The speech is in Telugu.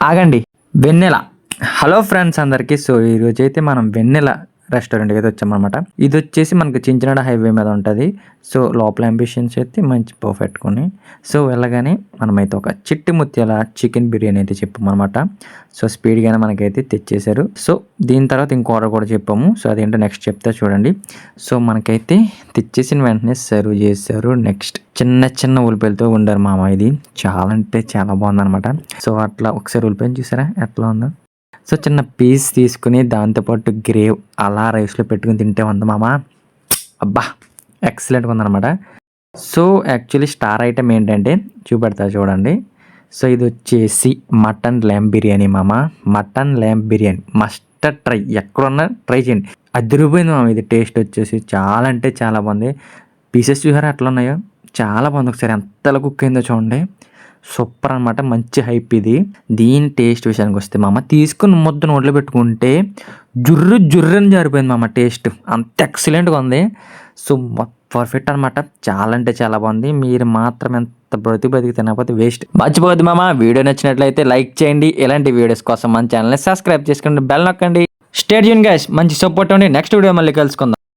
ఆగండి. వెన్నెల. హలో ఫ్రెండ్స్ అందరికీ. సో ఈరోజు అయితే మనం వెన్నెల రెస్టారెంట్కి అయితే వచ్చామన్నమాట. ఇది వచ్చేసి మనకి చించినాడ హైవే మీద ఉంటుంది. సో లోపల అంబిషన్స్ అయితే మంచి పర్ఫెక్ట్కొని సో వెళ్ళగానే మనమైతే ఒక చిట్టి ముత్యాల చికెన్ బిర్యానీ అయితే చెప్పామన్నమాట. సో స్పీడ్గానే మనకైతే తెచ్చేశారు. సో దీని తర్వాత ఇంకో ఆర్డర్ కూడా చెప్పాము. సో అదేంటో నెక్స్ట్ చెప్తా చూడండి. సో మనకైతే తెచ్చేసిన వెంటనే సర్వ్ చేశారు. నెక్స్ట్ చిన్న చిన్న ఉల్లిపాయలతో వండారు మామ. ఇది చాలా అంటే చాలా బాగుందన్నమాట. సో అట్లా ఒకసారి ఉల్లిపాయలు చూసారా ఎట్లా ఉందో. సో చిన్న పీస్ తీసుకుని దాంతోపాటు గ్రేవ్ అలా రైస్లో పెట్టుకుని తింటే ఉంది మామ. అబ్బా ఎక్సలెంట్గా ఉందన్నమాట. సో యాక్చువల్లీ స్టార్ ఐటమ్ ఏంటంటే చూపెడతా చూడండి. సో ఇది వచ్చేసి మటన్ ల్యాంబ్ బిర్యానీ మామ. Mutton lamb biryani must try. ఎక్కడున్నా ట్రై చేయండి. అదిరిపోయింది మామ. ఇది టేస్ట్ వచ్చేసి చాలా అంటే చాలా బాగుంది. పీసెస్ చూసారా ఎట్లా ఉన్నాయో చాలా బాగుంది. ఒకసారి ఎంతలా కుక్ అయిందో చూడండి. సూపర్ అనమాట. మంచి హైప్ ఇది. దీని టేస్ట్ విషయానికి వస్తే మామ తీసుకుని ముద్ద నోట్లో పెట్టుకుంటే జుర్రు జుర్రని జారిపోయింది మామ. టేస్ట్ అంత ఎక్సలెంట్గా ఉంది. సో పర్ఫెక్ట్ అనమాట. చాలా అంటే చాలా బాగుంది. మీరు మాత్రం ఎంత బతికి తినకపోతే వేస్ట్. మర్చిపోద్ది మామ. వీడియో నచ్చినట్లయితే లైక్ చేయండి. ఇలాంటి వీడియోస్ కోసం మన ఛానల్ని సబ్స్క్రైబ్ చేసుకోండి. బెల్ నొక్కండి. Stay tune guys. మంచి సపోర్ట్ ఉండి నెక్స్ట్ వీడియో మళ్ళీ కలుసుకుందాం.